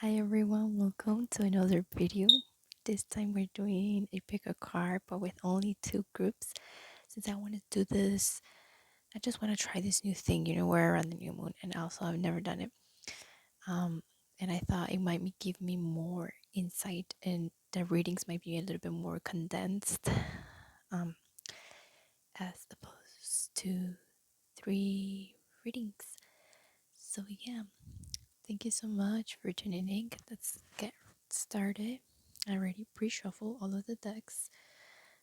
Hi everyone, welcome to another video. This time we're doing a pick a card but with only two groups. Since I want to do this, I just want to try this new thing, where around the new moon, and also I've never done it. Um and I thought it might give me more insight, and the readings might be a little bit more condensed um as opposed to three readings. So yeah, thank you so much for tuning in. Let's get started. I already pre-shuffle all of the decks,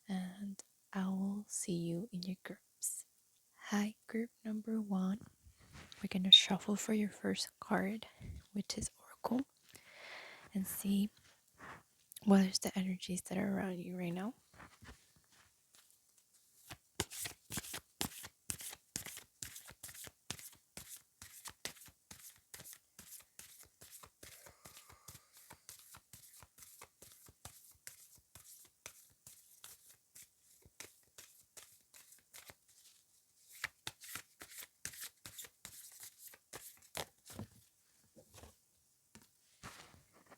and I will see you in your groups. Hi, group number one. We're gonna shuffle for your first card, which is Oracle, and see what is the energies that are around you right now.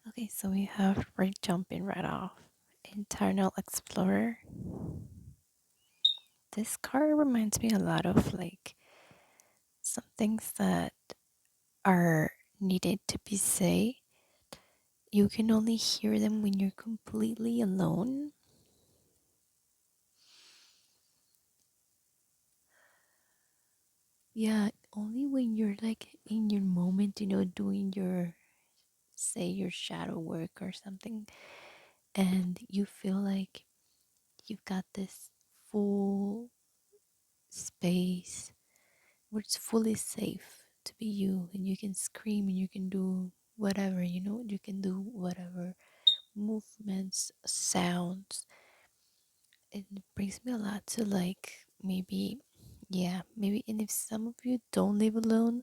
Okay, so we have right jumping right off. Internal Explorer. This card reminds me a lot of like some things that are needed to be said. You can only hear them when you're completely alone. Yeah, only when you're like in your moment, doing your, say, your shadow work or something, and you feel like you've got this full space where it's fully safe to be you, and you can scream and you can do whatever, you can do whatever movements, sounds. It brings me a lot to like maybe, yeah, maybe. And if some of you don't live alone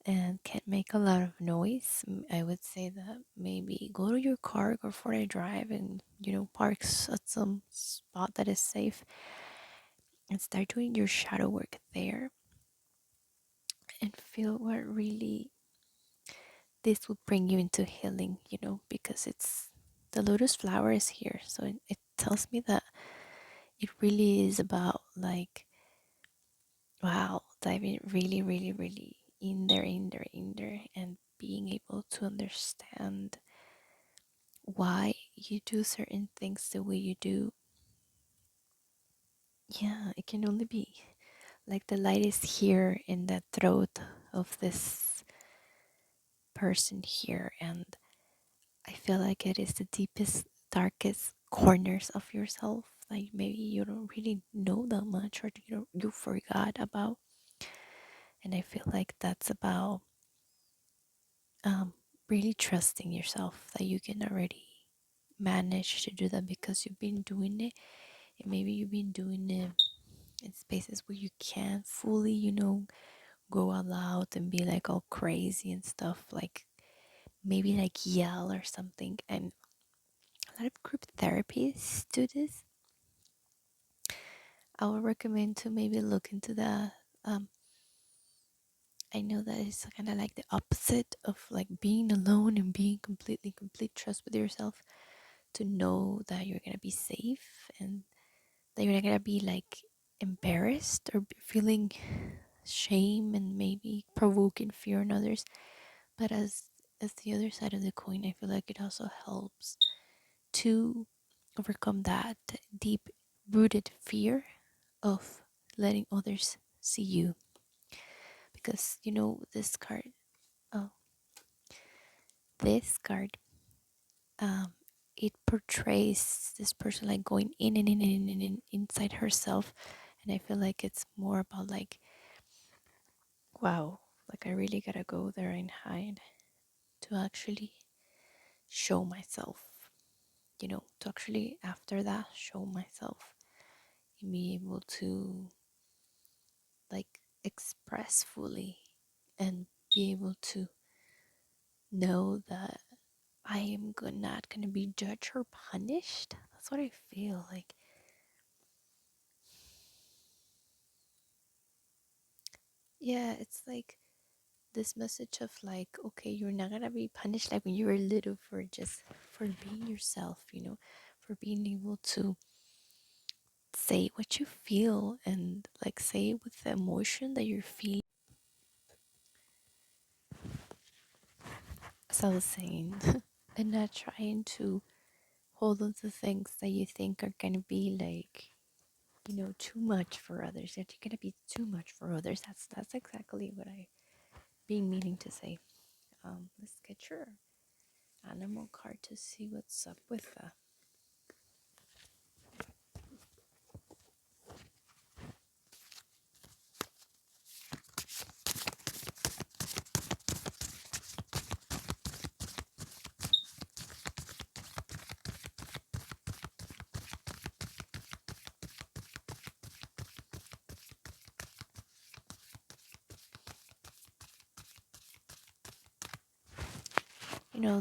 and can't make a lot of noise, I would say that maybe go to your car, go for a drive, and park at some spot that is safe and start doing your shadow work there, and feel what really this will bring you into healing, because it's the lotus flower is here. So it tells me that it really is about like, wow, diving really, really, really in there, and being able to understand why you do certain things the way you do. Yeah, it can only be like the light is here in the throat of this person here, and I feel like it is the deepest, darkest corners of yourself. Like maybe you don't really know that much, or you forgot about. And I feel like that's about um, really trusting yourself that you can already manage to do that because you've been doing it, and maybe you've been doing it in spaces where you can't fully, go out loud and be like all crazy and stuff, like maybe like yell or something. And a lot of group therapies do this. I would recommend to maybe look into that. um, I know that it's kind of like the opposite of like being alone and being completely complete trust with yourself, to know that you're gonna be safe and that you're not gonna be like embarrassed or feeling shame and maybe provoking fear in others. But as the other side of the coin, I feel like it also helps to overcome that deep rooted fear of letting others see you, because oh this card, um it portrays this person like going in and in and in and in inside herself. And I feel like it's more about like, wow, like I really gotta go there and hide to actually show myself, to actually after that show myself and be able to like express fully and be able to know that I am not gonna be judged or punished. That's what I feel like. Yeah, it's like this message of like, okay, you're not gonna be punished like when you were little for just for being yourself, for being able to say what you feel and like say it with the emotion that you're feeling. As I was saying, and not trying to hold on to things that you think are gonna be like, too much for others. That you're gonna be too much for others. That's exactly what I been meaning to say. Let's get your animal card to see what's up with that.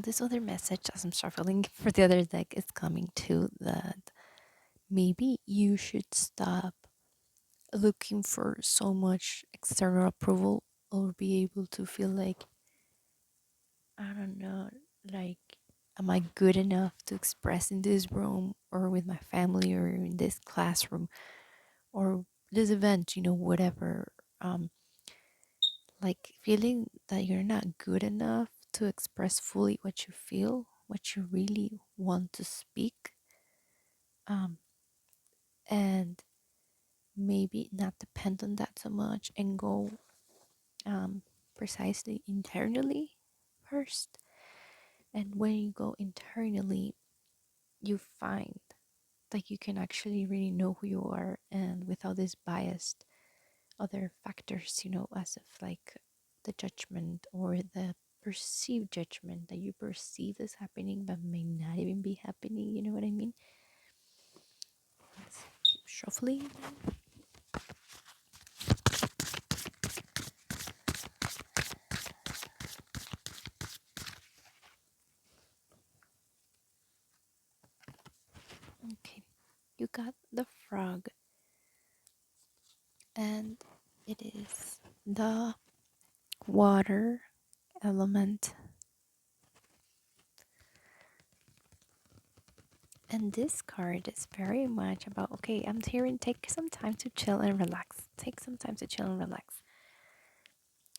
This other message as I'm shuffling for the other deck is coming too, that maybe you should stop looking for so much external approval, or be able to feel like, I don't know, like, am I good enough to express in this room or with my family or in this classroom or this event, whatever. Like feeling that you're not good enough to express fully what you feel, what you really want to speak, um, and maybe not depend on that so much and go um, precisely internally first. And when you go internally, you find that you can actually really know who you are, and without this biased other factors, as of like the judgment or the perceived judgment that you perceive is happening but may not even be happening. You know what I mean? Let's keep shuffling. Okay, you got the frog, and it is the water element. And this card is very much about, okay, I'm here and take some time to chill and relax. Take some time to chill and relax.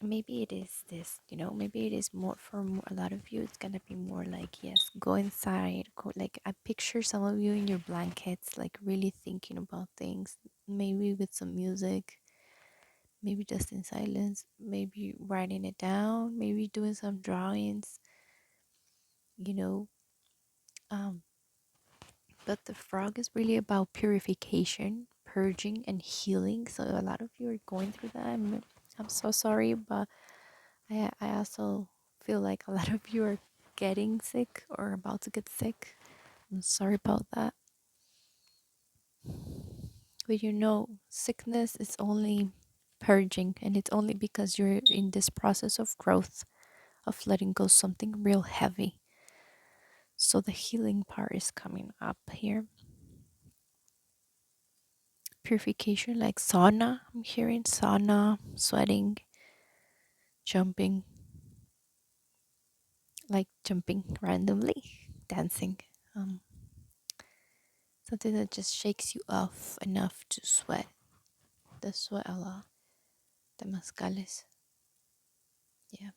Maybe it is this, maybe it is more for a lot of you. It's gonna be more like, yes, go inside, go, like I picture some of you in your blankets, like really thinking about things, maybe with some music, maybe just in silence, maybe writing it down, maybe doing some drawings, you know. Um, but the frog is really about purification, purging, and healing. So a lot of you are going through that. I'm so sorry, but I also feel like a lot of you are getting sick or about to get sick. I'm sorry about that. But sickness is only purging, and it's only because you're in this process of growth, of letting go something real heavy. So the healing part is coming up here. Purification, like sauna. I'm hearing sauna, sweating, jumping, like jumping randomly, dancing. Um, Something that just shakes you off enough to sweat. The sweat a lot. The mascales. Yeah.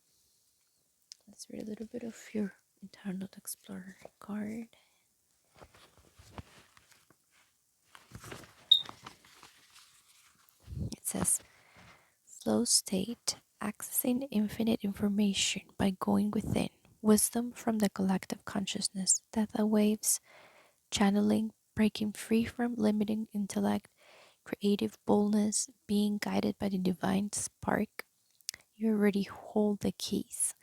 Let's read a little bit of your internal explorer card. It says flow state, accessing infinite information by going within. Wisdom from the collective consciousness. Theta waves, channeling, breaking free from limiting intellect, creative boldness, being guided by the divine spark. You already hold the keys.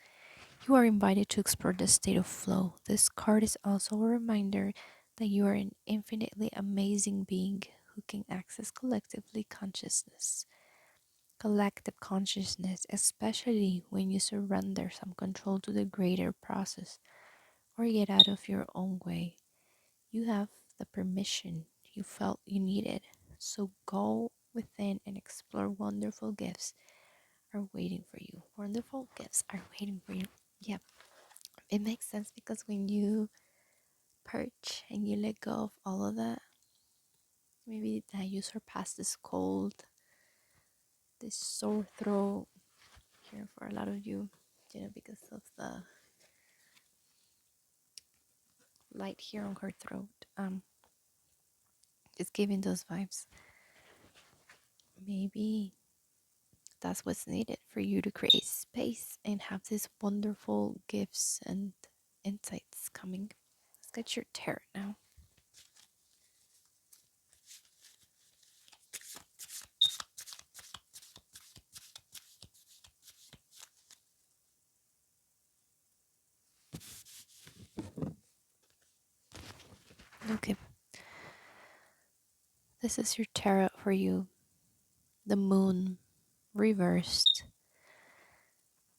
You are invited to explore the state of flow. This card is also a reminder that you are an infinitely amazing being who can access collective consciousness, especially when you surrender some control to the greater process or get out of your own way. You have the permission you felt you needed. So go within and explore wonderful gifts are waiting for you. Wonderful gifts are waiting for you. Yeah, it makes sense because when you purge and you let go of all of that, maybe that you surpass this cold, this sore throat here for a lot of you, because of the light here on her throat. It's giving those vibes. Maybe that's what's needed for you to create space and have these wonderful gifts and insights coming. Let's get your tarot now. Okay, this is your tarot for you. The moon reversed.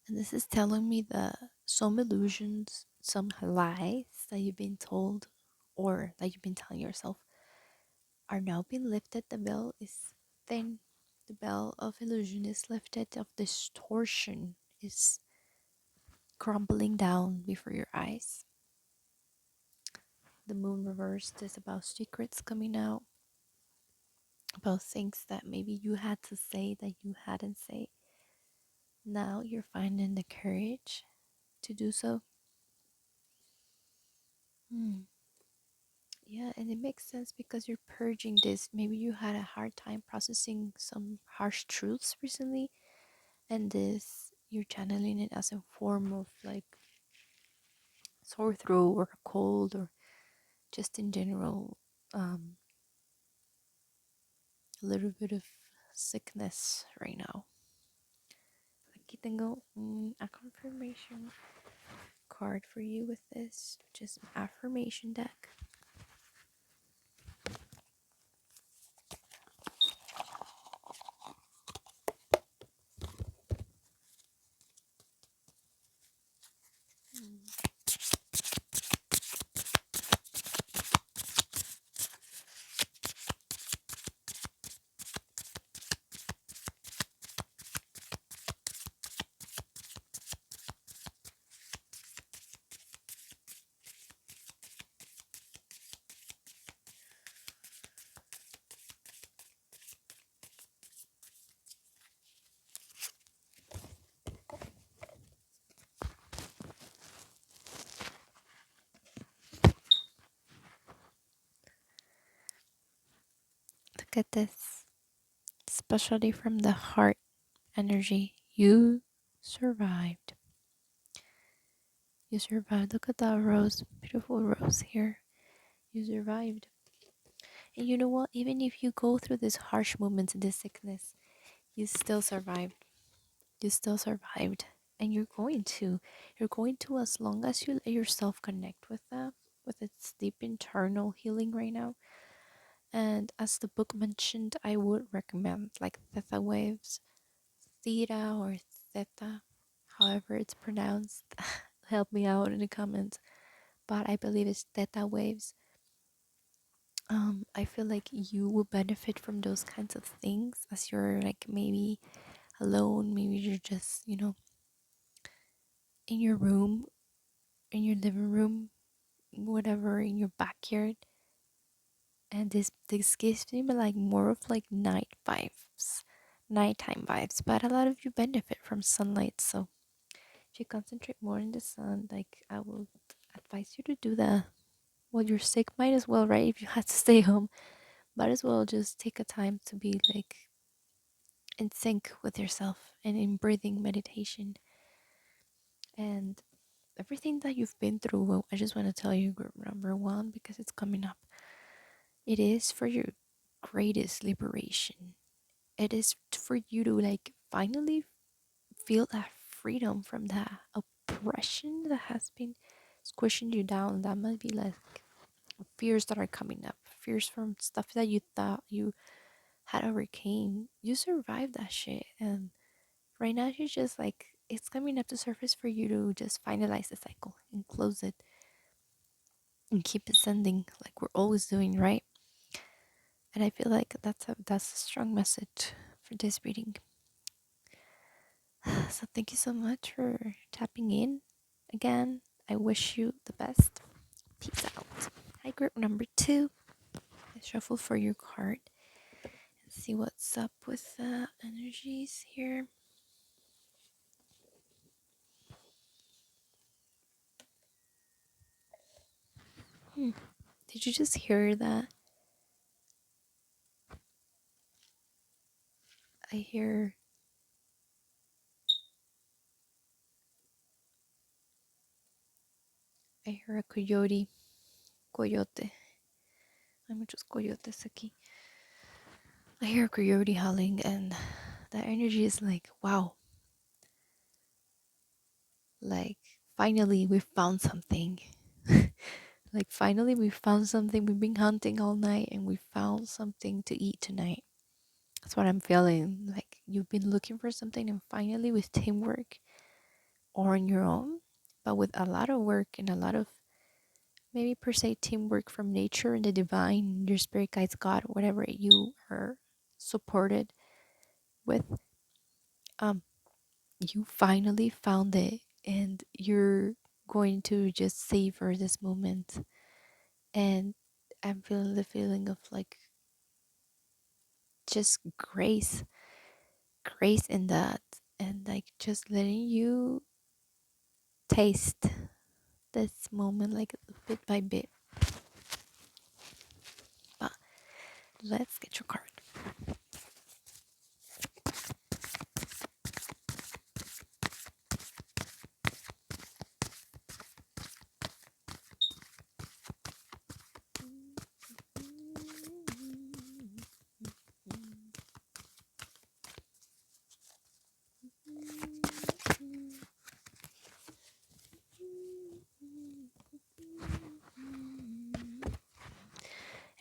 And this is telling me that some illusions, some lies that you've been told or that you've been telling yourself are now being lifted. The veil is thin. The veil of illusion is lifted, of distortion is crumbling down before your eyes. The moon reversed is about secrets coming out, about things that maybe you had to say that you hadn't said. Now you're finding the courage to do so. Hmm. Yeah, and it makes sense because you're purging this. Maybe you had a hard time processing some harsh truths recently, and this you're channeling it as a form of like sore throat or a cold or just in general, a little bit of sickness right now. Aquí tengo a confirmation card for you with this, which is an affirmation deck. Look at this, especially from the heart energy. You survived. You survived. Look at that rose, beautiful rose here. You survived. And you know what? Even if you go through these harsh moments and this sickness, you still survived. You still survived. And you're going to. You're going to as long as you let yourself connect with that, with its deep internal healing right now. And as the book mentioned, I would recommend like theta waves, theta or theta, however it's pronounced. Help me out in the comments. But I believe it's theta waves. I feel like you will benefit from those kinds of things as you're like maybe alone, maybe you're just, in your room, in your living room, whatever, in your backyard. And this gives me like more of like nighttime vibes. But a lot of you benefit from sunlight, so if you concentrate more in the sun, like I will advise you to do that. Well, you're sick, might as well, right? If you had to stay home, might as well just take a time to be like in sync with yourself and in breathing meditation and everything that you've been through. Well, I just want to tell you, group number one, because it's coming up. It is for your greatest liberation. It is for you to like finally feel that freedom from that oppression that has been squishing you down. That might be like fears that are coming up, fears from stuff that you thought you had overcame. You survived that shit, and right now you're just like it's coming up to surface for you to just finalize the cycle and close it and keep ascending like we're always doing, right? And I feel like that's a strong message for this reading. So thank you so much for tapping in again. I wish you the best. Peace out. Hi, group number two. Let's shuffle for your card and see what's up with the energies here. Hmm. Did you just hear that? I hear a coyote. Coyote. Hay muchos coyotes aquí. I hear a coyote howling, and that energy is like, wow, like finally we found something. Like finally we found something. We've been hunting all night and we found something to eat tonight. That's what I'm feeling. Like you've been looking for something and finally with teamwork or on your own, but with a lot of work and a lot of maybe per se teamwork from nature and the divine, your spirit guides, God, whatever you are supported with, um, you finally found it and you're going to just savor this moment. And I'm feeling the feeling of like just grace in that, and like just letting you taste this moment like bit by bit. But let's get your card.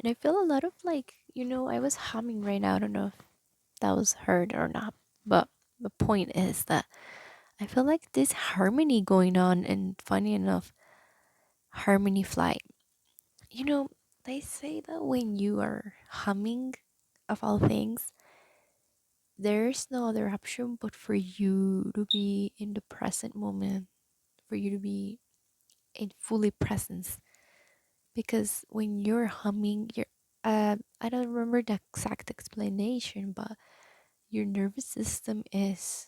And I feel a lot of like, I was humming right now. I don't know if that was heard or not. But the point is that I feel like this harmony going on, and funny enough, harmony flight. You know, they say that when you are humming, of all things, there's no other option but for you to be in the present moment, for you to be in fully presence. Because when you're humming, I don't remember the exact explanation, but your nervous system is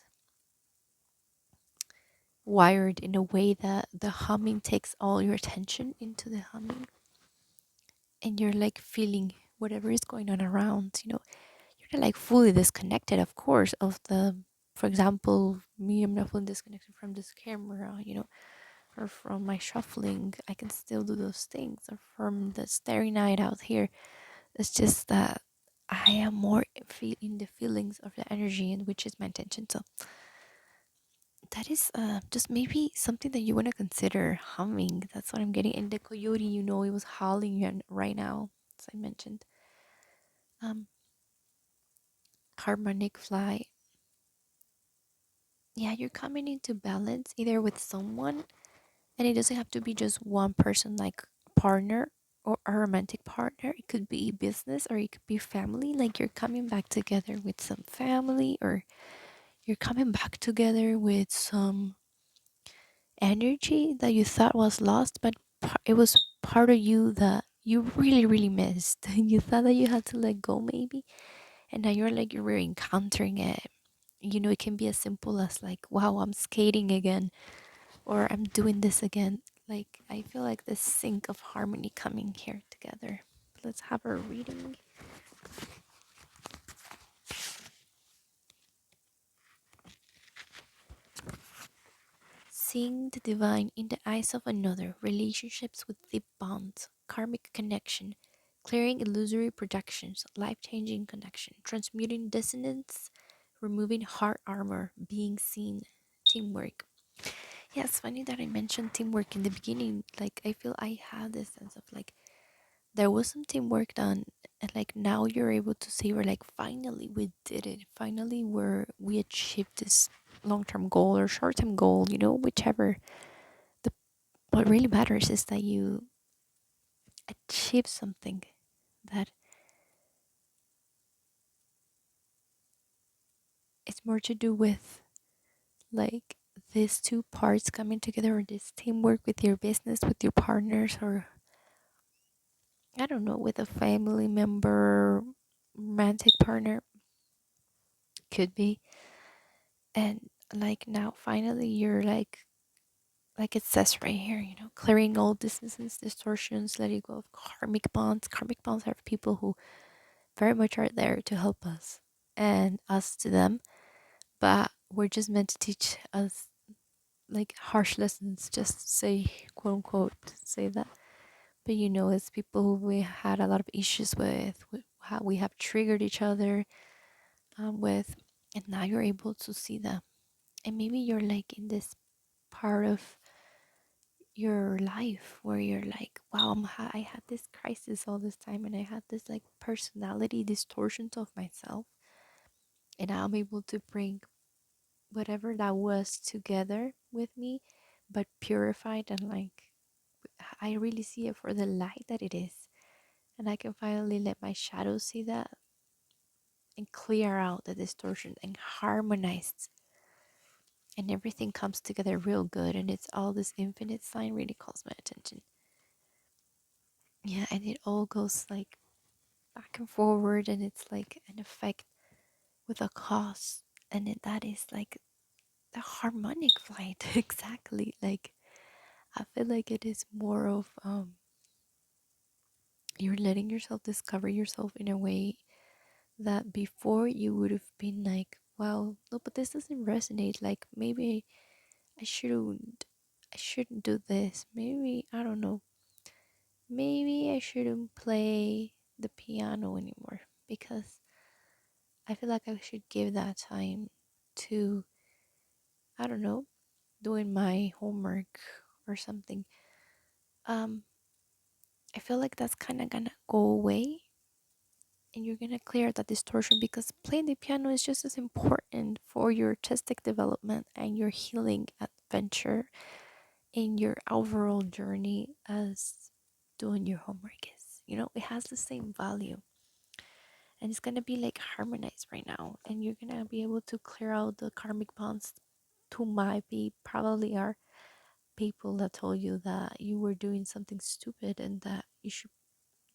wired in a way that the humming takes all your attention into the humming, and you're like feeling whatever is going on around. You're not like fully disconnected, of course, of the, for example, me, I'm not fully disconnected from this camera, or from my shuffling. I can still do those things, or from the starry night out here. It's just that I am more in the feelings of the energy, and which is my intention. So that is just maybe something that you want to consider humming. That's what I'm getting. And the coyote, it was howling right now, as I mentioned. Um, Harmonic fly. Yeah, you're coming into balance either with someone, and it doesn't have to be just one person, like a partner or a romantic partner. It could be business or it could be family. Like you're coming back together with some family, or you're coming back together with some energy that you thought was lost, but it was part of you that you really, really missed. You thought that you had to let go, maybe, and now you're encountering it. It can be as simple as like, wow, I'm skating again, or I'm doing this again. Like, I feel like this sync of harmony coming here together. Let's have a reading. Seeing the divine in the eyes of another, relationships with deep bonds, karmic connection, clearing illusory projections, life changing connection, transmuting dissonance, removing heart armor, being seen, teamwork. Yeah, it's funny that I mentioned teamwork in the beginning. Like, I feel I had this sense of like, there was some teamwork done, and like now you're able to say, we're like, finally we did it. Finally, we achieved this long-term goal or short-term goal, whichever. The What really matters is that you achieve something that it's more to do with like these two parts coming together, or this teamwork with your business, with your partners, or I don't know, with a family member, romantic partner, could be. And like now, finally, you're like it says right here, clearing all distances, distortions, letting go of karmic bonds. Karmic bonds are people who very much are there to help us and us to them, but we're just meant to teach us like harsh lessons, just say, quote unquote, say that. But it's people who we had a lot of issues with how we have triggered each other with, and now you're able to see them. And maybe you're like in this part of your life where you're like, wow, I had this crisis all this time, and I had this like personality distortions of myself, and I'm able to bring whatever that was together with me, but purified, and like I really see it for the light that it is. And I can finally let my shadow see that and clear out the distortion and harmonize. And everything comes together real good. And it's all this infinite sign really calls my attention. Yeah, and it all goes like back and forward, and it's like an effect with a cause. And that is like the harmonic flight. Exactly. Like I feel like it is more of you're letting yourself discover yourself in a way that before you would have been like, well, no, but this doesn't resonate. Like maybe I shouldn't I shouldn't do this. Maybe I don't know. Maybe I shouldn't play the piano anymore because I feel like I should give that time to, I don't know, doing my homework or something. Um I feel like that's kind of gonna go away, and you're gonna clear that distortion because playing the piano is just as important for your artistic development and your healing adventure in your overall journey as doing your homework is. It has the same value, and it's gonna be like harmonized right now, and you're gonna be able to clear out the karmic bonds who might be probably are people that told you that you were doing something stupid and that you should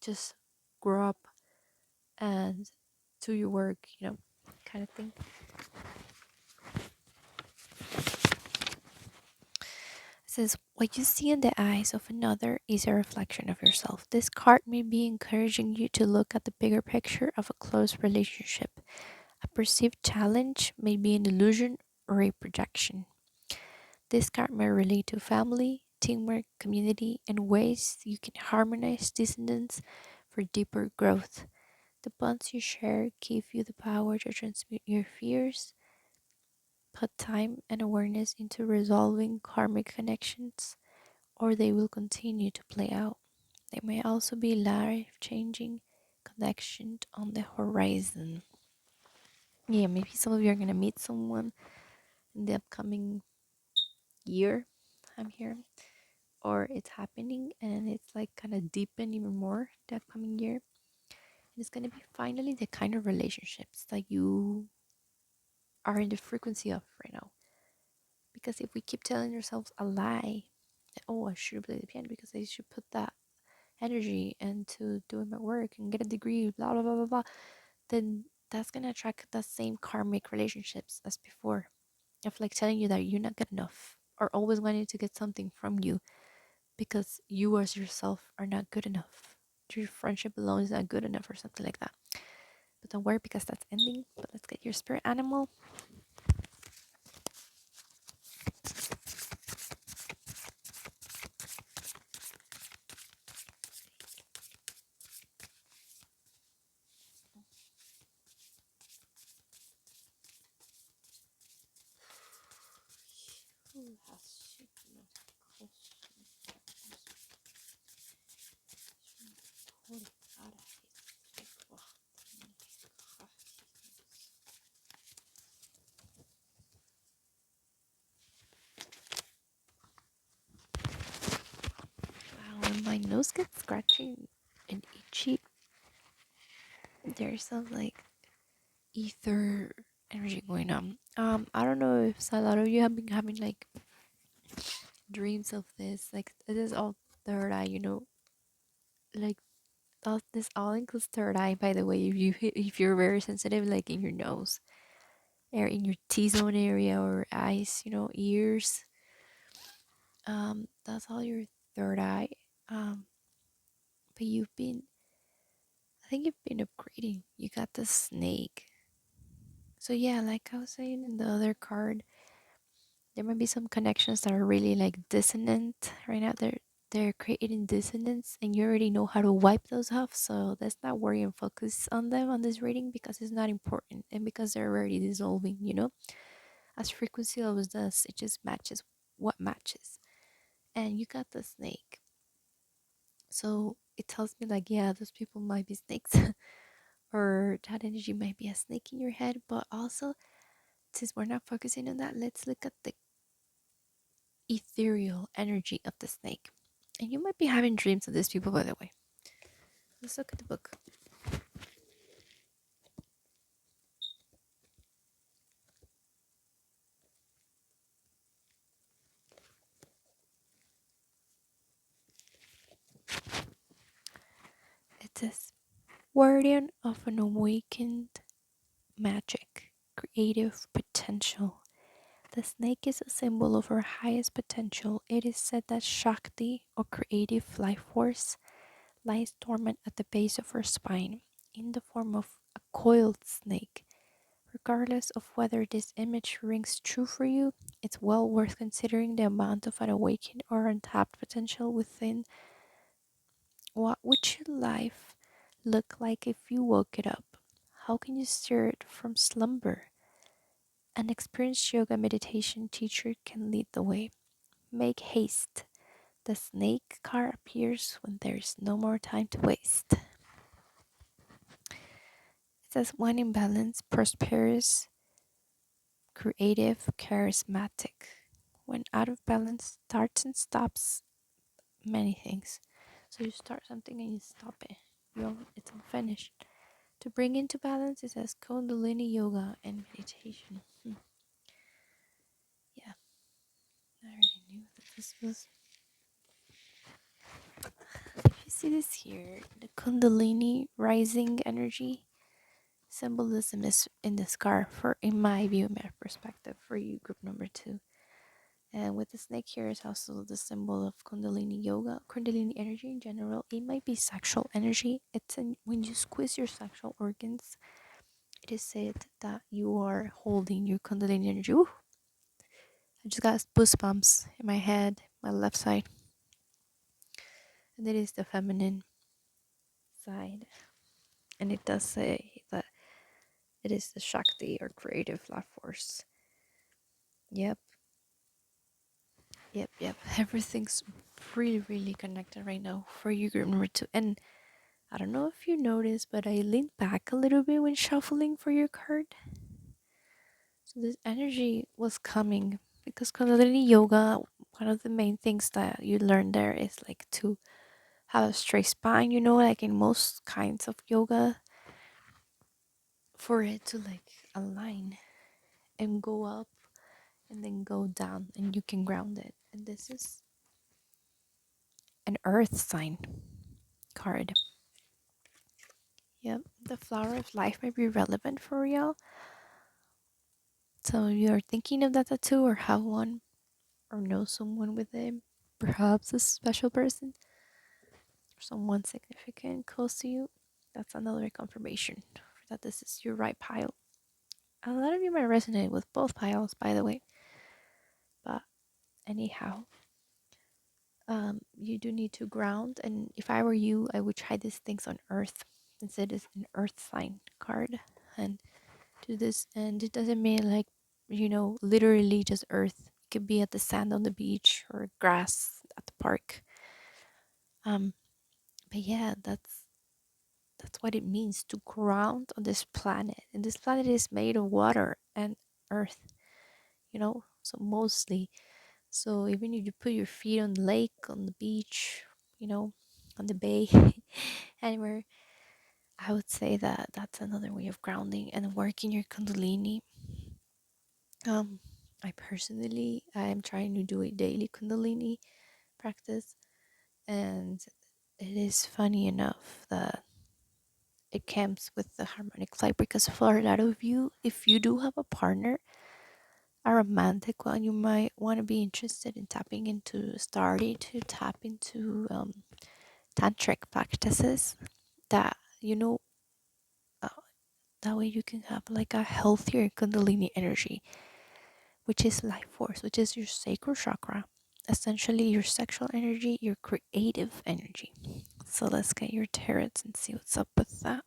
just grow up and do your work, kind of thing. It says, what you see in the eyes of another is a reflection of yourself. This card may be encouraging you to look at the bigger picture of a close relationship. A perceived challenge may be an illusion or a projection. This card may relate to family, teamwork, community, and ways you can harmonize dissonance for deeper growth. The bonds you share give you the power to transmute your fears, put time and awareness into resolving karmic connections, or they will continue to play out. They may also be life changing connections on the horizon. Yeah, maybe some of you are going to meet someone in the upcoming year. I'm here. Or it's happening and it's like kind of deepen even more the upcoming year. And it's going to be finally the kind of relationships that you are in the frequency of right now. Because if we keep telling ourselves a lie, that, oh, I should play the piano because I should put that energy into doing my work and get a degree, blah, blah, blah, blah, blah, then that's going to attract the same karmic relationships as before. Of like telling you that you're not good enough or always wanting to get something from you because you as yourself are not good enough. Your friendship alone is not good enough or something like that. But don't worry because that's ending. But let's get your spirit animal. Who has wow, when my nose gets scratchy and itchy, there's some like ether. energy going on. I don't know if a lot of you have been having like dreams of this. Like it is all third eye, like this all includes third eye. By the way, if you're very sensitive, like in your nose or in your T zone area or eyes, ears, that's all your third eye. Um, but I think you've been upgrading. You got the snake. So yeah, like I was saying in the other card, there might be some connections that are really like dissonant right now. They're creating dissonance, and you already know how to wipe those off. So let's not worry and focus on them on this reading because it's not important, and because they're already dissolving. As frequency always does, it just matches what matches. And you got the snake, so it tells me like, yeah, those people might be snakes, or that energy might be a snake in your head. But also, since we're not focusing on that, let's look at the ethereal energy of the snake. And you might be having dreams of these people, by the way. Let's look at the book. It says, Guardian of an awakened magic, creative potential. The snake is a symbol of our highest potential. It is said that Shakti, or creative life force, lies dormant at the base of our spine in the form of a coiled snake. Regardless of whether this image rings true for you, it's well worth considering the amount of unawakened or untapped potential within. What would your life look like if you woke it up? How can you steer it from slumber? An experienced yoga meditation teacher can lead the way. Make haste. The snake car appears when there is no more time to waste. It says, when in balance, prosperous, creative, charismatic. When out of balance, starts and stops many things. So you start something and you stop it. It's unfinished. To bring into balance, it says Kundalini yoga and meditation. Yeah, I already knew that this was. If you see this here, the Kundalini rising energy symbolism is in the scar for, in my view, my perspective, for you, group number two. And with the snake here is also the symbol of Kundalini yoga, Kundalini energy in general. It might be sexual energy. When you squeeze your sexual organs, it is said that you are holding your Kundalini energy. Ooh, I just got goosebumps in my head, my left side. And it is the feminine side. And it does say that it is the Shakti or creative life force. Yep, yep. Everything's really, really connected right now for you, group number two. And I don't know if you noticed, but I leaned back a little bit when shuffling for your card. So this energy was coming because Kundalini yoga, one of the main things that you learn there is like to have a straight spine, like in most kinds of yoga, for it to like align and go up and then go down and you can ground it. And this is an earth sign card. Yep, the flower of life may be relevant for y'all. So you're thinking of that tattoo or have one or know someone with it, perhaps a special person or someone significant close to you. That's another confirmation that this is your right pile. A lot of you might resonate with both piles, by the way. But anyhow, you do need to ground. And if I were you, I would try these things on Earth. Instead, it's an Earth sign card, and do this. And it doesn't mean like literally just Earth. It could be at the sand on the beach or grass at the park. Um, but yeah, that's what it means to ground on this planet. And this planet is made of water and earth, so mostly. So even if you put your feet on the lake, on the beach, on the bay, anywhere, I would say that that's another way of grounding and working your Kundalini. Um, I personally, I'm trying to do a daily Kundalini practice, and it is funny enough that it comes with the harmonic flight, because for a lot of you, if you do have a partner, a romantic one, you might want to be interested in tapping into, starting to tap into tantric practices that, uh, that way you can have like a healthier Kundalini energy, which is life force, which is your sacral chakra, essentially your sexual energy, your creative energy. So let's get your tarots and see what's up with that.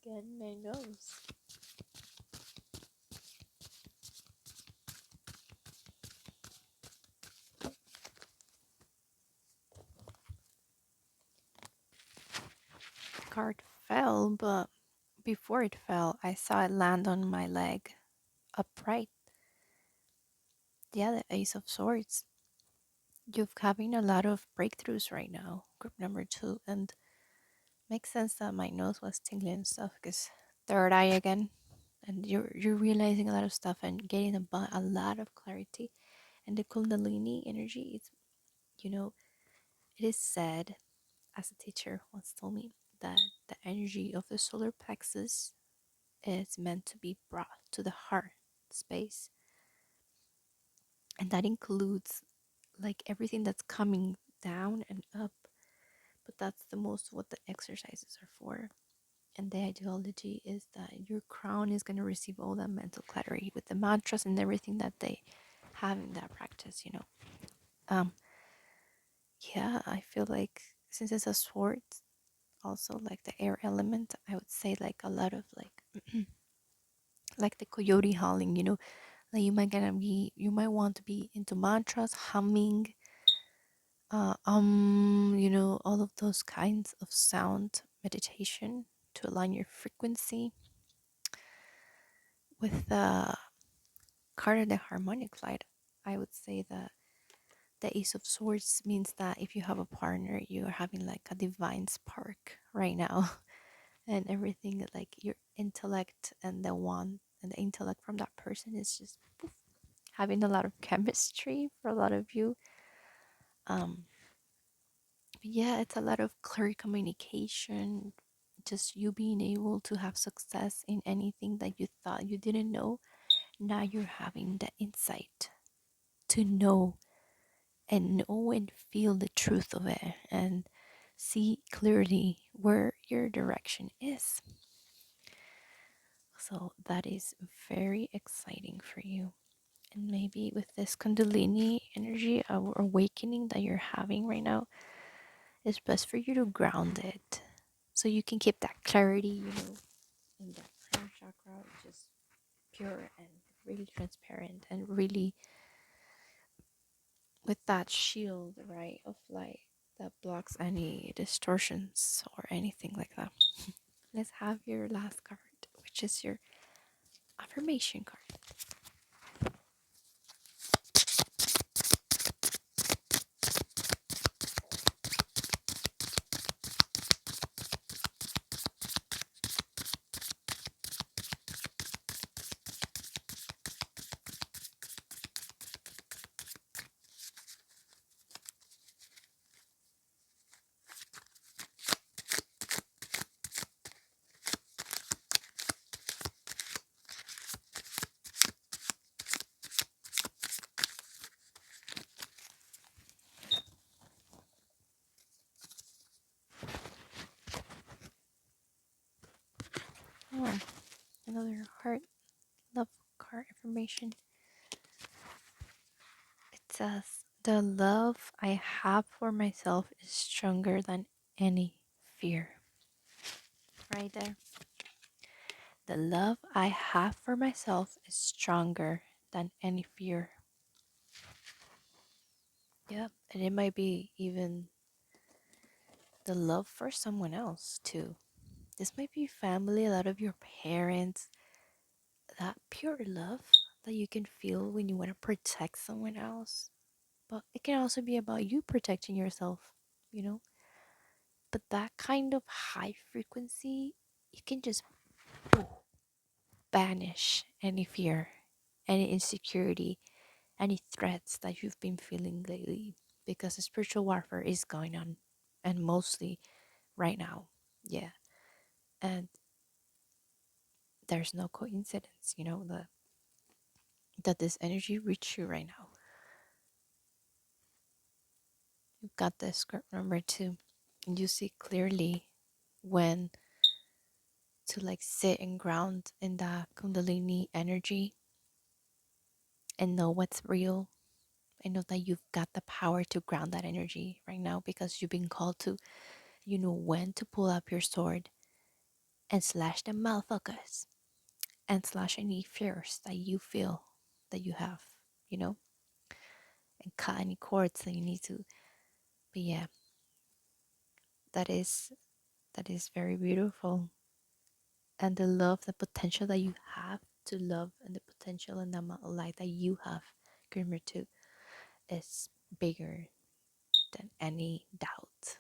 Again, my nose. Card fell, but before it fell, I saw it land on my leg upright. Yeah, the Ace of Swords. You're having a lot of breakthroughs right now, group number two, and makes sense that my nose was tingling and stuff because third eye again, and you're realizing a lot of stuff and getting a lot of clarity. And the Kundalini energy is, you know, it is said, as a teacher once told me, that the energy of the solar plexus is meant to be brought to the heart space, and that includes like everything that's coming down and up, but that's the most what the exercises are for. And the ideology is that your crown is going to receive all that mental clarity with the mantras and everything that they have in that practice. um yeah, I feel like since it's a sword, also like the air element, I would say like a lot of like like the coyote howling, like you might want to be into mantras, humming, all of those kinds of sound meditation to align your frequency with the card of the harmonic light. I would say that the Ace of Swords means that if you have a partner, you're having like a divine spark right now, and everything like your intellect and the one and the intellect from that person is just poof, having a lot of chemistry for a lot of you. Um, yeah, it's a lot of clear communication, just you being able to have success in anything that you thought you didn't know. Now you're having the insight to know and feel the truth of it and see clearly where your direction is. So that is very exciting for you. And maybe with this Kundalini energy or awakening that you're having right now, it's best for you to ground it so you can keep that clarity, in that crown chakra, which is pure and really transparent and really with that shield, right, of light that blocks any distortions or anything like that. Let's have your last card, which is your affirmation card. Oh, another heart love card affirmation. It says, "The love I have for myself is stronger than any fear." Right there. The love I have for myself is stronger than any fear. Yeah, and it might be even the love for someone else too. This might be family, a lot of your parents, that pure love that you can feel when you want to protect someone else. But it can also be about you protecting yourself, you know? But that kind of high frequency, you can just banish any fear, any insecurity, any threats that you've been feeling lately because the spiritual warfare is going on and mostly right now. Yeah. And there's no coincidence, that this energy reached you right now. You've got the script number two. And you see clearly when to like sit and ground in that kundalini energy and know what's real. I know that you've got the power to ground that energy right now because you've been called to, you know when to pull up your sword and slash the motherfuckers and slash any fears that you feel that you have, you know, and cut any cords that you need to. But yeah, that is that is very beautiful. And the love, the potential that you have to love, and the potential and the amount of light that you have, Grimmer too, is bigger than any doubt,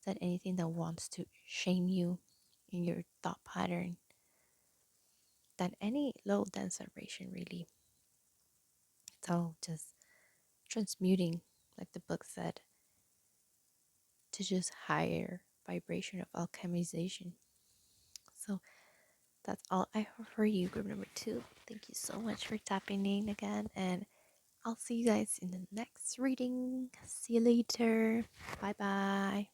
than anything that wants to shame you in your thought pattern, than any low dance vibration really. So just transmuting, like the book said, to just higher vibration of alchemization. So that's all I have for you, group number two. Thank you so much for tapping in again, and I'll see you guys in the next reading. See you later. Bye bye.